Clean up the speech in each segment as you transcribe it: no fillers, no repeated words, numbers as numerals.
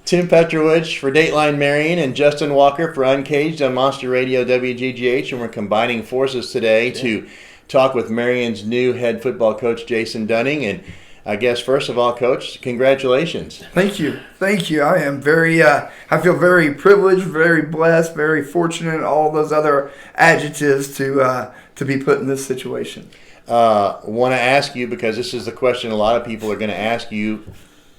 Tim Petrowich for Dateline Marion and Justin Walker for Uncaged on Monster Radio WGGH, and we're combining forces today to talk with Marion's new head football coach, Jason Dunning. And I guess first of all, Coach, congratulations. Thank you. I am very, I feel very privileged, very blessed, very fortunate, all those other adjectives to be put in this situation. Want to ask you, because this is the question a lot of people are going to ask you,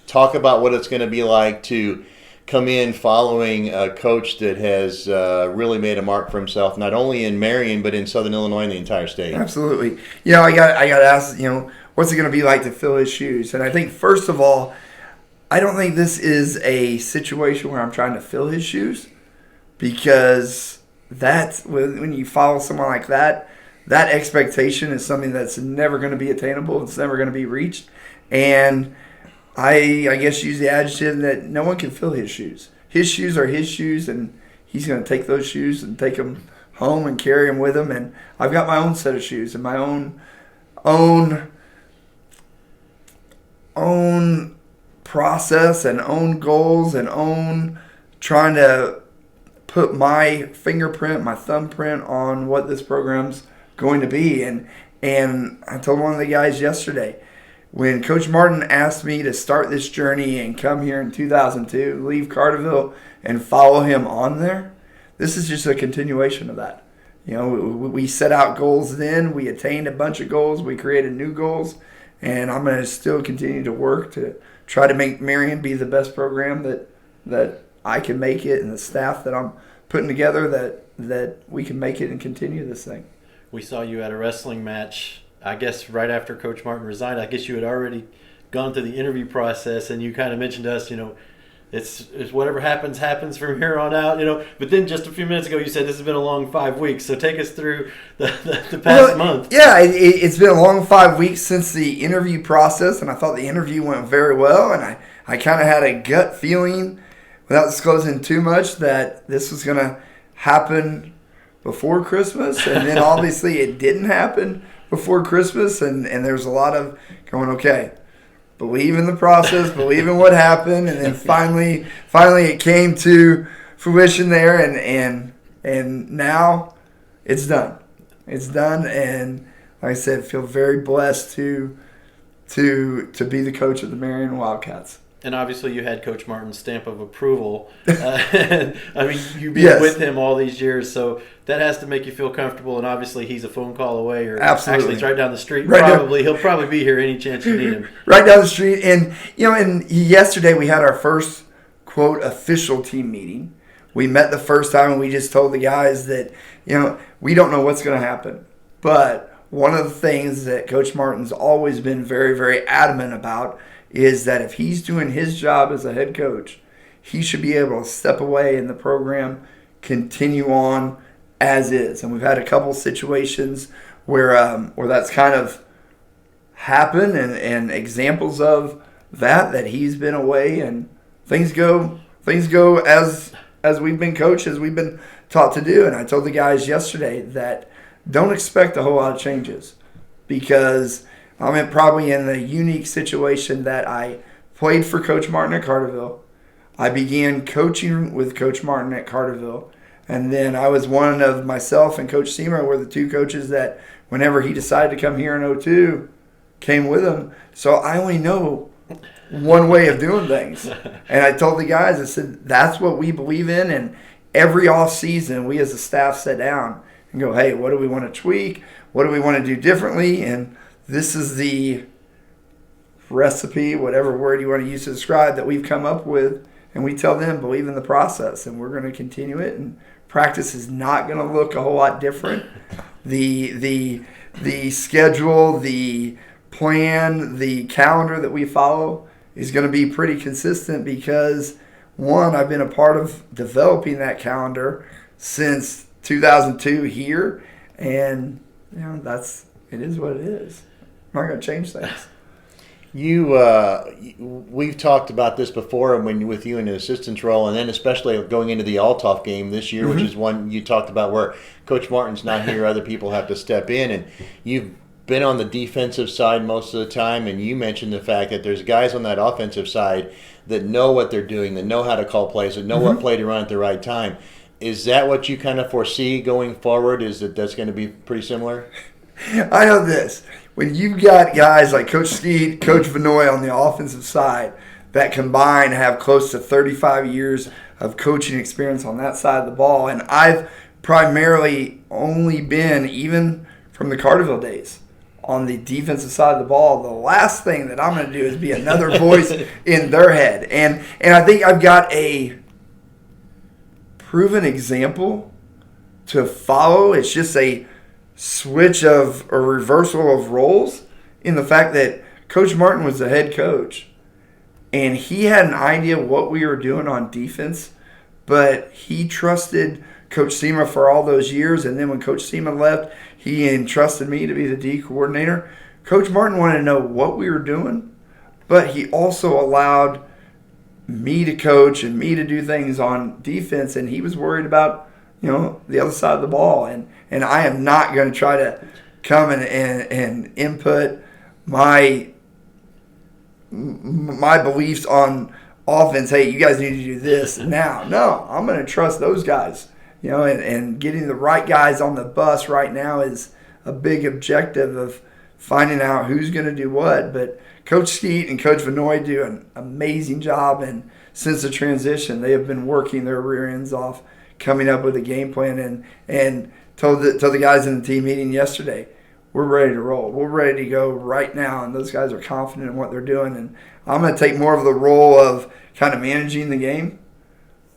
talk about what it's going to be like to come in following a coach that has really made a mark for himself, not only in Marion, but in Southern Illinois and the entire state. Absolutely. I got to ask, what's it going to be like to fill his shoes? And I think, first of all, I don't think this is a situation where I'm trying to fill his shoes, because that's when you follow someone like that, that expectation is something that's never going to be attainable. It's never going to be reached. And I guess use the adjective that no one can fill his shoes. His shoes are his shoes, and he's going to take those shoes and take them home and carry them with him. And I've got my own set of shoes and my own process and own goals and own trying to put my fingerprint, my thumbprint on what this program's going to be. And I told one of the guys yesterday, when Coach Martin asked me to start this journey and come here in 2002, leave Carterville and follow him on there, this is just a continuation of that. We set out goals then, we attained a bunch of goals, we created new goals, and I'm going to still continue to work to try to make Marion be the best program that I can make it, and the staff that I'm putting together that we can make it and continue this thing. We saw you at a wrestling match, I guess right after Coach Martin resigned. I guess you had already gone through the interview process, and you kind of mentioned to us, it's whatever happens from here on out, But then just a few minutes ago, you said this has been a long 5 weeks. So take us through the past month. Yeah, it's been a long 5 weeks since the interview process, and I thought the interview went very well. And I kind of had a gut feeling, without disclosing too much, that this was going to happen before Christmas. And then obviously it didn't happen before Christmas, and there's a lot of going, okay, believe in the process, believe in what happened, and then finally it came to fruition there, and now it's done. It's done, and like I said, feel very blessed to be the coach of the Marion Wildcats. And obviously you had Coach Martin's stamp of approval. You've been with him all these years, so that has to make you feel comfortable. And obviously he's a phone call away, or absolutely, actually it's right down the street. He'll probably be here any chance you need him. Right down the street. And and yesterday we had our first quote official team meeting. We met the first time, and we just told the guys that we don't know what's going to happen, but one of the things that Coach Martin's always been very, very adamant about is that if he's doing his job as a head coach, he should be able to step away in the program, continue on as is. And we've had a couple situations where that's kind of happened, and examples of that he's been away, and things go as we've been coached, as we've been taught to do. And I told the guys yesterday that don't expect a whole lot of changes, because I'm probably in the unique situation that I played for Coach Martin at Carterville. I began coaching with Coach Martin at Carterville. And then I was one of myself and Coach Seymour were the two coaches that whenever he decided to come here in 2002, came with him. So I only know one way of doing things. And I told the guys, I said, that's what we believe in. And every off season, we as a staff sit down and go, hey, what do we want to tweak? What do we want to do differently? And this is the recipe, whatever word you want to use to describe, that we've come up with. And we tell them, believe in the process, and we're going to continue it. And practice is not going to look a whole lot different. The schedule, the plan, the calendar that we follow is going to be pretty consistent, because, one, I've been a part of developing that calendar since 2002 here, and it is what it is. I'm not going to change things. We've talked about this before with you in the assistant's role, and then especially going into the Althoff game this year, which is one you talked about where Coach Martin's not here, other people have to step in, and you've been on the defensive side most of the time, and you mentioned the fact that there's guys on that offensive side that know what they're doing, that know how to call plays, that know what play to run at the right time. Is that what you kind of foresee going forward? Is that that's going to be pretty similar? I know this. When you've got guys like Coach Skeet, Coach Vanoy on the offensive side that combine have close to 35 years of coaching experience on that side of the ball, and I've primarily only been, even from the Carterville days, on the defensive side of the ball, the last thing that I'm going to do is be another voice in their head. And I think I've got a proven example to follow. It's just a switch of a reversal of roles in the fact that Coach Martin was the head coach. And he had an idea of what we were doing on defense, but he trusted Coach Sema for all those years. And then when Coach Sema left, he entrusted me to be the D coordinator. Coach Martin wanted to know what we were doing, but he also allowed me to coach and me to do things on defense, and he was worried about, the other side of the ball. And I am not going to try to come and input my beliefs on offense. Hey, you guys need to do this now. No, I'm going to trust those guys. And getting the right guys on the bus right now is a big objective of finding out who's going to do what. But Coach Skeet and Coach Vanoy do an amazing job, and since the transition, they have been working their rear ends off, coming up with a game plan, and told the guys in the team meeting yesterday, we're ready to roll. We're ready to go right now, and those guys are confident in what they're doing. And I'm going to take more of the role of kind of managing the game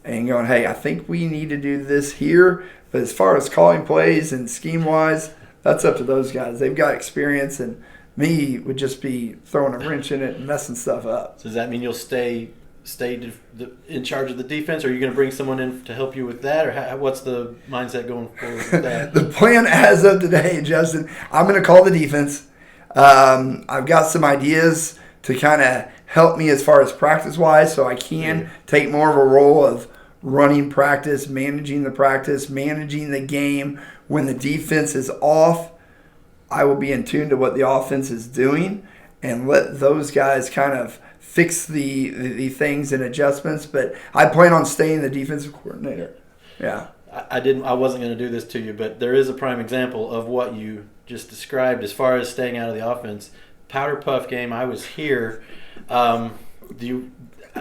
and going, hey, I think we need to do this here. But as far as calling plays and scheme-wise, that's up to those guys. They've got experience, and me would just be throwing a wrench in it and messing stuff up. So does that mean you'll stay in charge of the defense, or are you going to bring someone in to help you with that, or what's the mindset going forward with that? The plan as of today, Justin, I'm going to call the defense. I've got some ideas to kind of help me as far as practice-wise, so I can take more of a role of running practice, managing the game. When the defense is off, I will be in tune to what the offense is doing and let those guys kind of fix the things and adjustments. But I plan on staying the defensive coordinator. Yeah. I wasn't going to do this to you, but there is a prime example of what you just described as far as staying out of the offense. Powder Puff game, I was here.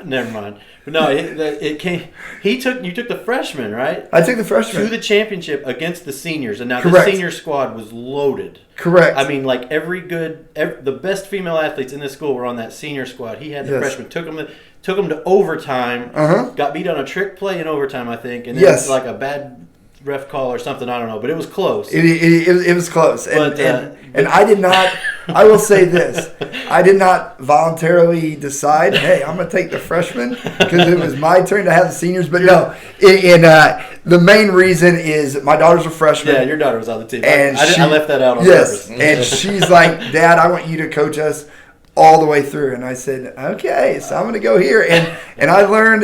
Never mind. No, it came. You took the freshmen, right? I took the freshmen to the championship against the seniors, and now Correct. The senior squad was loaded. Correct. I mean, like the best female athletes in this school were on that senior squad. He had the freshmen, took them to overtime. Got beat on a trick play in overtime, I think, and then it's like a bad ref call or something. I don't know, but it was close. It was close, and I did not. I will say this: I did not voluntarily decide, hey, I'm going to take the freshmen because it was my turn to have the seniors. But no, the main reason is my daughter's a freshman. Yeah, your daughter was on the team. And I left that out on purpose. And she's like, Dad, I want you to coach us all the way through. And I said, okay, so I'm going to go here. And I learned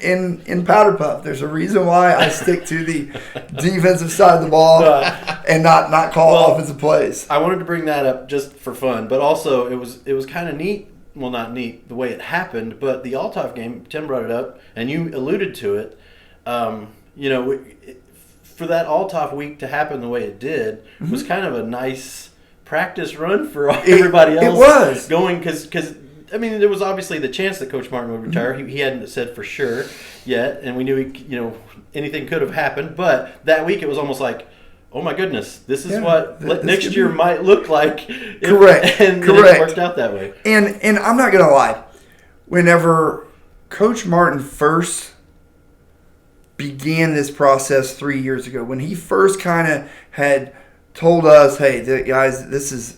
in Powder Puff, there's a reason why I stick to the defensive side of the ball and not call offensive plays. I wanted to bring that up just for fun, but also it was kind of neat. Well, not neat the way it happened, but the Althoff game, Tim brought it up, and you alluded to it. For that Althoff week to happen the way it did was kind of a nice practice run for everybody else. It was going because I mean there was obviously the chance that Coach Martin would retire. He hadn't said for sure yet, and we knew anything could have happened. But that week it was almost like, oh my goodness, this is what next year might look like. Correct. And it worked out that way. And I'm not gonna lie, whenever Coach Martin first began this process 3 years ago, when he first kind of had told us, hey, guys, this is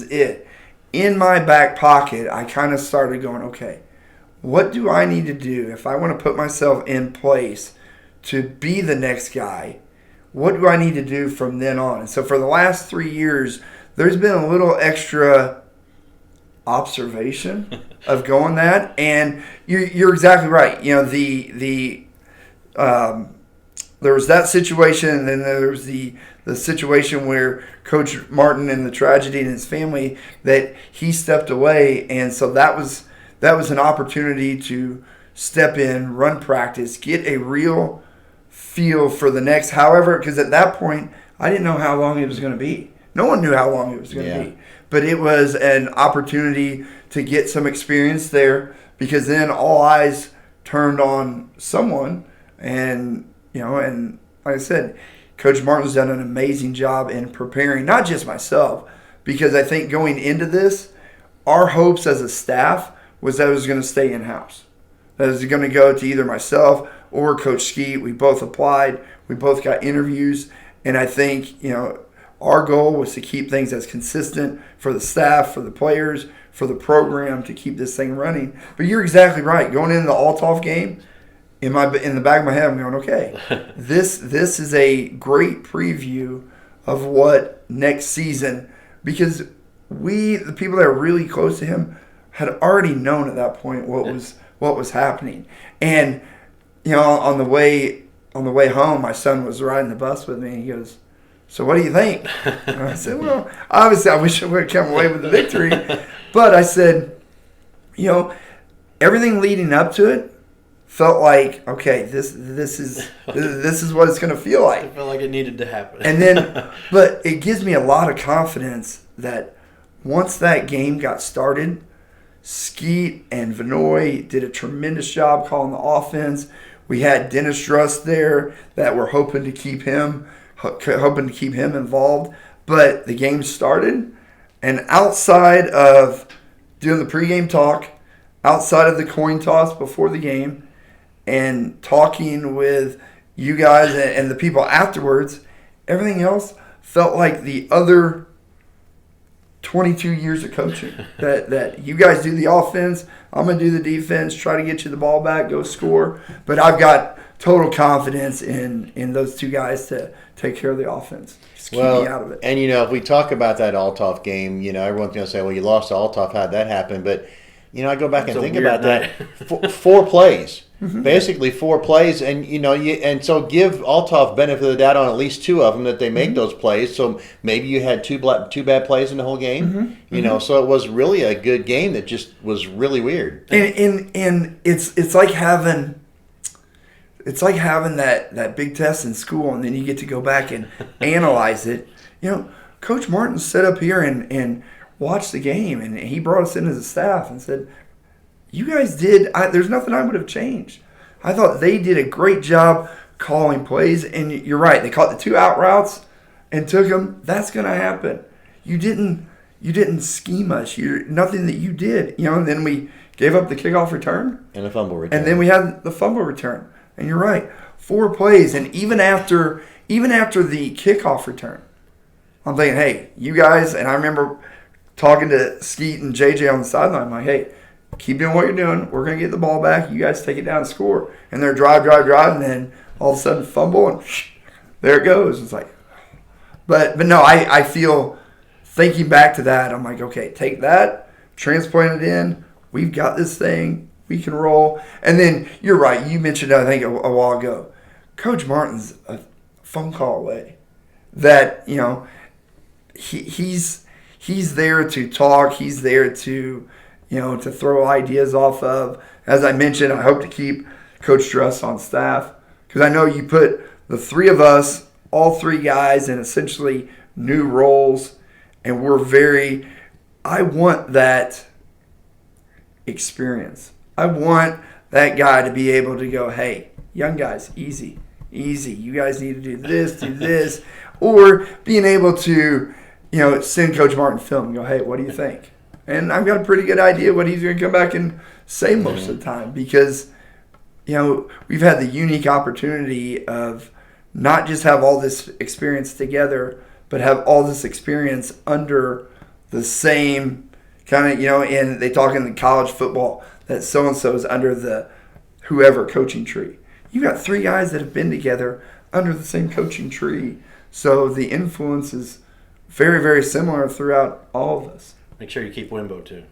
it. In my back pocket, I kind of started going, okay, what do I need to do if I want to put myself in place to be the next guy? What do I need to do from then on? And so for the last 3 years, there's been a little extra observation of going that. And you're exactly right. There was that situation, and then there was the the situation where Coach Martin and the tragedy in his family, that he stepped away, and so that was an opportunity to step in, run practice, get a real feel for the next, however, because at that point I didn't know how long it was going to be. No one knew how long it was going to be, but it was an opportunity to get some experience there, because then all eyes turned on someone, and and like I said, Coach Martin's done an amazing job in preparing, not just myself, because I think going into this, our hopes as a staff was that it was going to stay in-house. That it was going to go to either myself or Coach Skeet. We both applied. We both got interviews. And I think, our goal was to keep things as consistent for the staff, for the players, for the program, to keep this thing running. But you're exactly right. Going into the Althoff game, in the back of my head, I'm going, okay, this is a great preview of what next season, because the people that are really close to him, had already known at that point what was happening. And on the way home, my son was riding the bus with me, and he goes, "So what do you think?" And I said, "Well, obviously I wish I would have come away with the victory, but I said, everything leading up to it felt like, okay, this is what it's going to feel like." I felt like it needed to happen. And then, but it gives me a lot of confidence that once that game got started, Skeet and Vinoy did a tremendous job calling the offense. We had Dennis Druss there that we're hoping to keep him involved. But the game started, and outside of doing the pregame talk, outside of the coin toss before the game, and talking with you guys and the people afterwards, everything else felt like the other 22 years of coaching. that you guys do the offense, I'm going to do the defense, try to get you the ball back, go score. But I've got total confidence in those two guys to take care of the offense. Just keep me out of it. And, if we talk about that Althoff game, everyone's going to say, well, you lost to Althoff. How'd that happen? But, I go back and think about that. 4 plays. Mm-hmm. Basically 4 plays, and and so give Althoff benefit of the doubt on at least 2 of them that they make those plays. So maybe you had 2 bad plays in the whole game. Mm-hmm. So it was really a good game that just was really weird. And it's like having that big test in school, and then you get to go back and analyze it. Coach Martin sat up here and watched the game, and he brought us in as a staff and said, "You guys did. There's nothing I would have changed. I thought they did a great job calling plays." And you're right. They caught the 2 out routes and took them. That's going to happen. You didn't scheme us. Nothing that you did. And then we gave up the kickoff return and the fumble return. And then we had the fumble return. And you're right. 4 plays. And even after the kickoff return, I'm thinking, hey, you guys. And I remember talking to Skeet and JJ on the sideline. I'm like, hey, keep doing what you're doing. We're going to get the ball back. You guys take it down and score. And they're drive, and then all of a sudden fumble, and there it goes. It's like, but no, I feel, thinking back to that, I'm like, okay, take that, transplant it in. We've got this thing. We can roll. And then you're right. You mentioned, I think, a while ago, Coach Martin's a phone call away. That, he's there to talk. He's there to throw ideas off of. As I mentioned, I hope to keep Coach Druss on staff, because I know you put the 3 of us, all 3 guys, in essentially new roles, and I want that experience. I want that guy to be able to go, hey, young guys, easy. You guys need to do this, or being able to, send Coach Martin film and go, hey, what do you think? And I've got a pretty good idea what he's going to come back and say most of the time, because, we've had the unique opportunity of not just have all this experience together, but have all this experience under the same kind of, and they talk in the college football that so-and-so is under the whoever coaching tree. You got 3 guys that have been together under the same coaching tree. So the influence is very, very similar throughout all of us. Make sure you keep Wimbo too.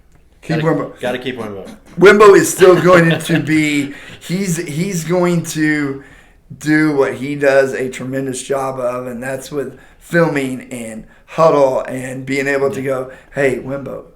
Got to keep Wimbo. Wimbo is still going to be. He's going to. do what he does a tremendous job of, and that's with filming and huddle and being able to go, hey, Wimbo,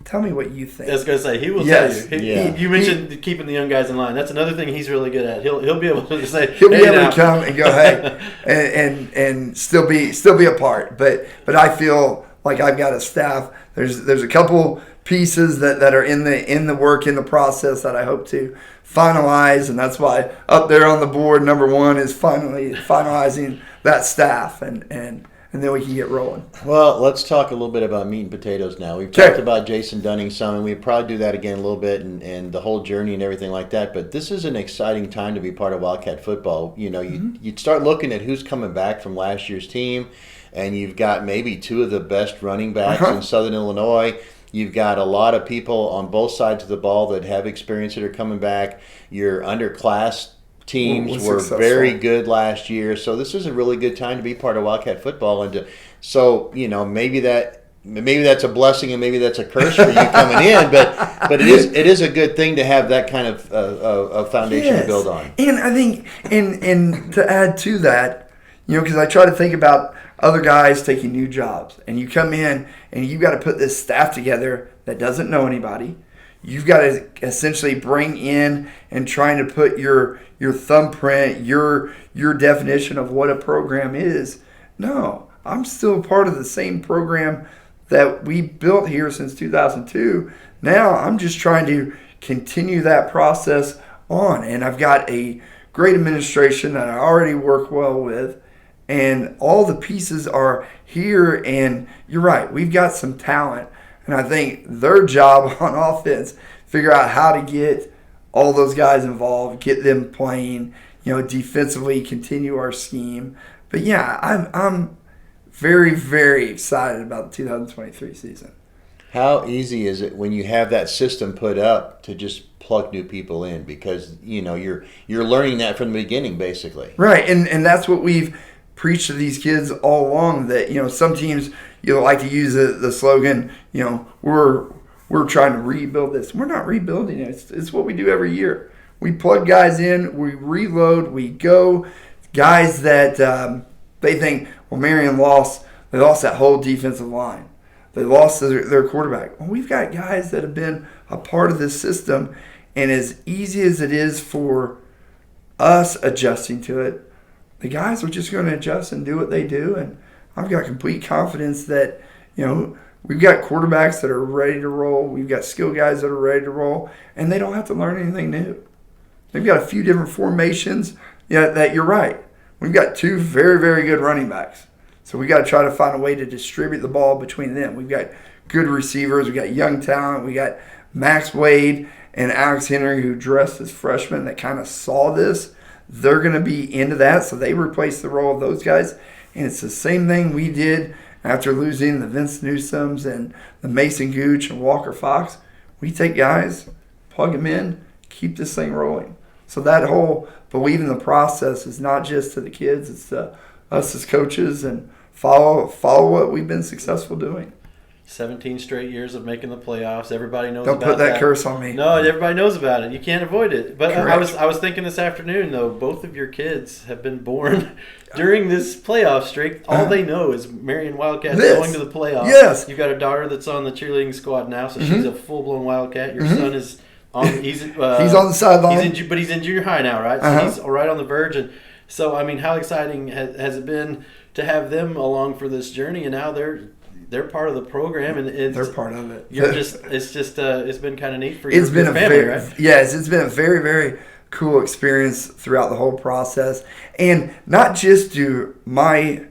tell me what you think. I was going to say, he will Yes. tell you. Yeah. You mentioned keeping the young guys in line. That's another thing he's really good at. He'll be able to say, He'll be hey, able now. to come and go, hey, and still be a part. But I feel like I've got a staff. There's a couple pieces that are in the work, in the process, that I hope to finalize, and that's why up there on the board, number one is finalizing that staff, and then we can get rolling. Well, let's talk a little bit about meat and potatoes now. We've Okay. talked about Jason Dunning some, and we'll probably do that again a little bit, and the whole journey and everything like that. But this is an exciting time to be part of Wildcat football. You know, you'd start looking at who's coming back from last year's team, and you've got maybe two of the best running backs in Southern Illinois. You've got a lot of people on both sides of the ball that have experience that are coming back. Your underclass teams were very good last year, so this is a really good time to be part of Wildcat football. And so you know, maybe that's a blessing and maybe that's a curse for you coming in, but it is a good thing to have that kind of a foundation to build on. And I think, and to add to that, you know, because I try to think about other guys taking new jobs, and you come in and you've got to put this staff together that doesn't know anybody. You've got to essentially bring in and trying to put your thumbprint, your definition of what a program is. No, I'm still part of the same program that we built here since 2002. Now I'm just trying to continue that process on, and I've got a great administration that I already work well with. And all the pieces are here, and you're right, we've got some talent. And I think their job on offense, figure out how to get all those guys involved, get them playing, you know, defensively, continue our scheme. But yeah, I'm very, very excited about the 2023 season. How easy is it when you have that system put up to just plug new people in? Because, you know, you're learning that from the beginning, basically. Right, and that's what we've preached to these kids all along, that, you know, some teams, you know, like to use the slogan, you know, we're trying to rebuild this. We're not rebuilding it. It's what we do every year. We plug guys in, we reload, we go. Guys that they think, well, Marion lost. They lost that whole defensive line. They lost their quarterback. Well, we've got guys that have been a part of this system, and as easy as it is for us adjusting to it, the guys are just going to adjust and do what they do. And I've got complete confidence that, you know, we've got quarterbacks that are ready to roll. We've got skill guys that are ready to roll, and they don't have to learn anything new. They've got a few different formations. Yeah, that you're right. We've got two very, very good running backs. So we got to try to find a way to distribute the ball between them. We've got good receivers. We've got young talent. We got Max Wade and Alex Henry, who dressed as freshmen, that kind of saw this. They're going to be into that, so they replace the role of those guys. And it's the same thing we did after losing the Vince Newsomes and the Mason Gooch and Walker Fox. We take guys, plug them in, keep this thing rolling. So that whole believe in the process is not just to the kids, it's to us as coaches, and follow what we've been successful doing. 17 straight years of making the playoffs. Everybody knows Don't about put that that. curse on me. No, everybody knows about it. You can't avoid it. But Correct. I was thinking this afternoon, though, both of your kids have been born during this playoff streak. All they know is Marion Wildcats going to the playoffs. Yes. You've got a daughter that's on the cheerleading squad now, so she's a full-blown Wildcat. Your son is on. He's on the sideline. But he's in junior high now, right? So he's right on the verge. And so, I mean, how exciting has it been to have them along for this journey? And now they're part of the program, and They're part of it. It's been kind of neat for your It's family, right? Yes, it's been a very, very cool experience throughout the whole process. And not just do my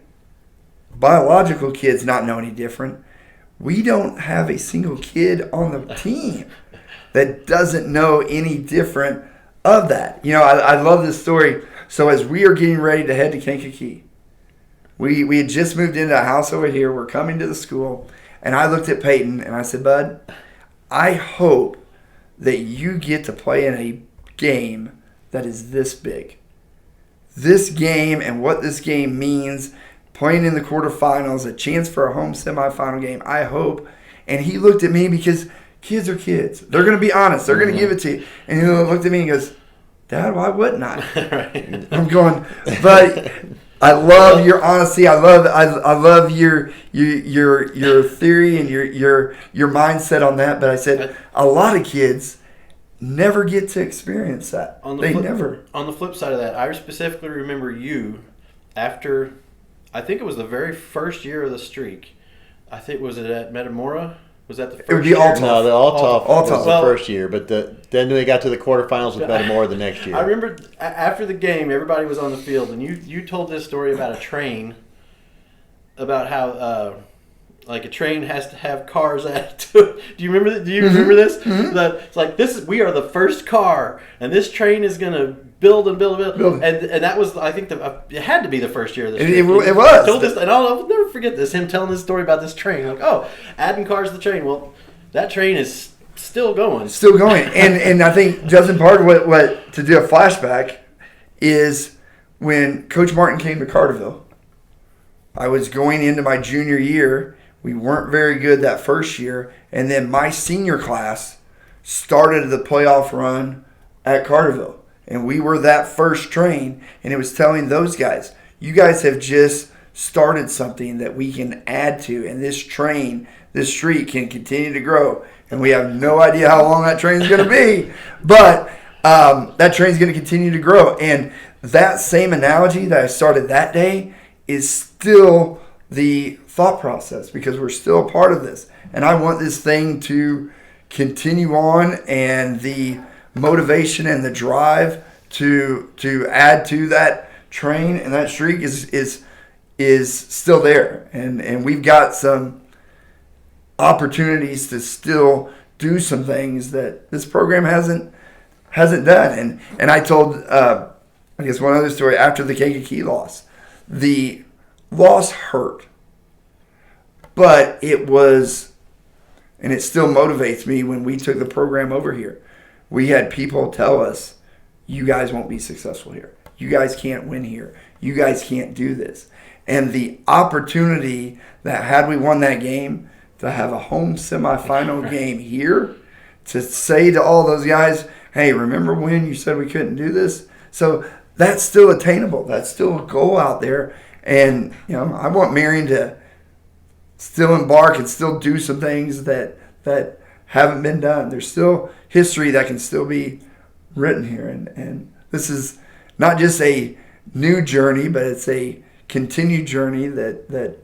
biological kids not know any different. We don't have a single kid on the team that doesn't know any different of that. You know, I love this story. So as we are getting ready to head to Kankakee, we had just moved into a house over here. We're coming to the school. And I looked at Peyton and I said, Bud, I hope that you get to play in a game that is this big. This game and what this game means, playing in the quarterfinals, a chance for a home semifinal game, I hope. And he looked at me because kids are kids. They're going to be honest. They're going to give it to you. And he looked at me and goes, Dad, why wouldn't I? Right. I'm going, but I love your honesty. I love your theory and your mindset on that. But I said a lot of kids never get to experience that. On the flip side of that, I specifically remember you after, I think it was the very first year of the streak. I think, was it at Metamora? Was that the first year? It would be Althoff. No, the Althoff was the Well, first year, but then they got to the quarterfinals with Metamora the next year. I remember after the game, everybody was on the field, and you told this story about a train, about how like a train has to have cars added to it. Do you remember that? Do you remember this? Mm-hmm. It's like we are the first car, and this train is going to build and build and build. And that was, I think, it had to be the first year of the train. It was. Told this, and I'll never forget this. Him telling this story about this train. Like, adding cars to the train. Well, that train is still going. Still going. And I think just in part what to do a flashback is when Coach Martin came to Carterville. I was going into my junior year. We weren't very good that first year. And then my senior class started the playoff run at Carterville. And we were that first train. And it was telling those guys, you guys have just started something that we can add to. And this train, this street can continue to grow. And we have no idea how long that train's going to be. But that train's going to continue to grow. And that same analogy that I started that day is still the thought process, because we're still a part of this. And I want this thing to continue on, and the motivation and the drive to add to that train and that streak is still there. And we've got some opportunities to still do some things that this program hasn't done. And I told I guess one other story after the Kankakee loss. The loss hurt. But it was, and it still motivates me when we took the program over here. We had people tell us, you guys won't be successful here. You guys can't win here. You guys can't do this. And the opportunity that had we won that game, to have a home semifinal game here, to say to all those guys, hey, remember when you said we couldn't do this? So that's still attainable. That's still a goal out there. And, I want Marion to still embark and still do some things that haven't been done. There's still history that can still be written here. And this is not just a new journey, but it's a continued journey that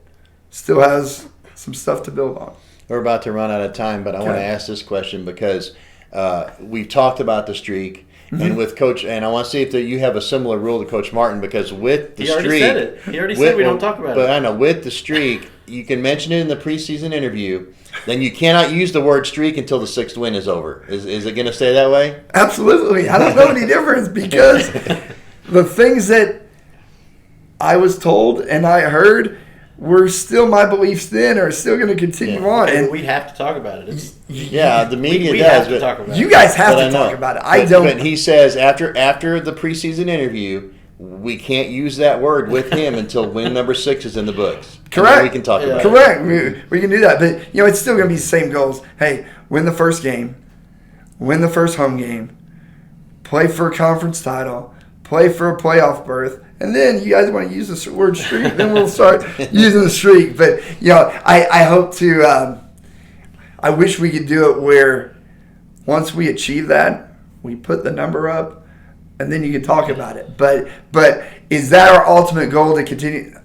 still has some stuff to build on. We're about to run out of time, but I want to ask this question because we've talked about the streak. Mm-hmm. And with Coach, and I want to see if you have a similar rule to Coach Martin, because with the streak, he already said it. He already said we don't talk about it. But I know with the streak, you can mention it in the preseason interview. Then you cannot use the word streak until the 6th win is over. Is it going to stay that way? Absolutely. I don't know any difference, because the things that I was told and I heard were still my beliefs then, are still going to continue on. And we have to talk about it. The media we does. Have to talk about you guys have to talk about it. I don't. But he says after the preseason interview, we can't use that word with him until win number 6 is in the books. Correct. We can talk about it. Correct. We can do that. But, it's still going to be the same goals. Hey, win the first game. Win the first home game. Play for a conference title. Play for a playoff berth. And then you guys want to use the word streak, then we'll start using the streak. But, I hope to I wish we could do it where once we achieve that, we put the number up, and then you can talk about it. But is that our ultimate goal, to continue?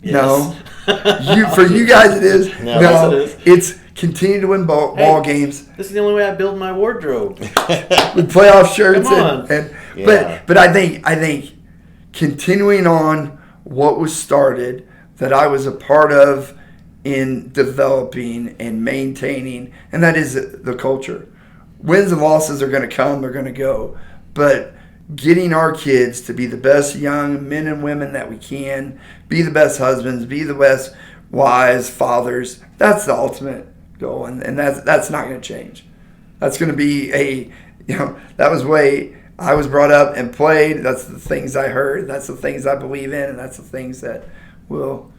Yes. No. For you guys it is. No. Yes, it is. It's continue to win ball games. This is the only way I build my wardrobe. With playoff shirts. Come on. But I think continuing on what was started, that I was a part of in developing and maintaining, and that is the culture. Wins and losses are going to come, they're going to go. But getting our kids to be the best young men and women that we can, be the best husbands, be the best wives, fathers, that's the ultimate goal. And that's not going to change. That's going to be that was the way I was brought up and played. That's the things I heard. That's the things I believe in. And that's the things that will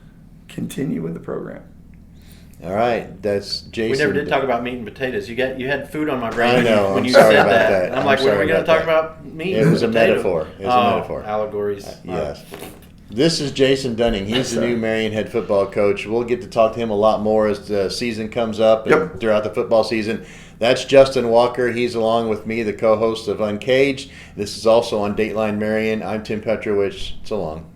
continue with the program. All right, that's Jason. We never did talk about meat and potatoes. You had food on my brain I know. when I'm you sorry said about that. that. And I'm I'm like, when are sorry we going to about talk that. about meat? It and was a potato? metaphor. It was a metaphor. Allegories. Yes. This is Jason Dunning. He's the Yes, new Marion head football coach. We'll get to talk to him a lot more as the season comes up and throughout the football season. That's Justin Walker. He's along with me, the co-host of Uncaged. This is also on Dateline Marion. I'm Tim Petrowich. So long.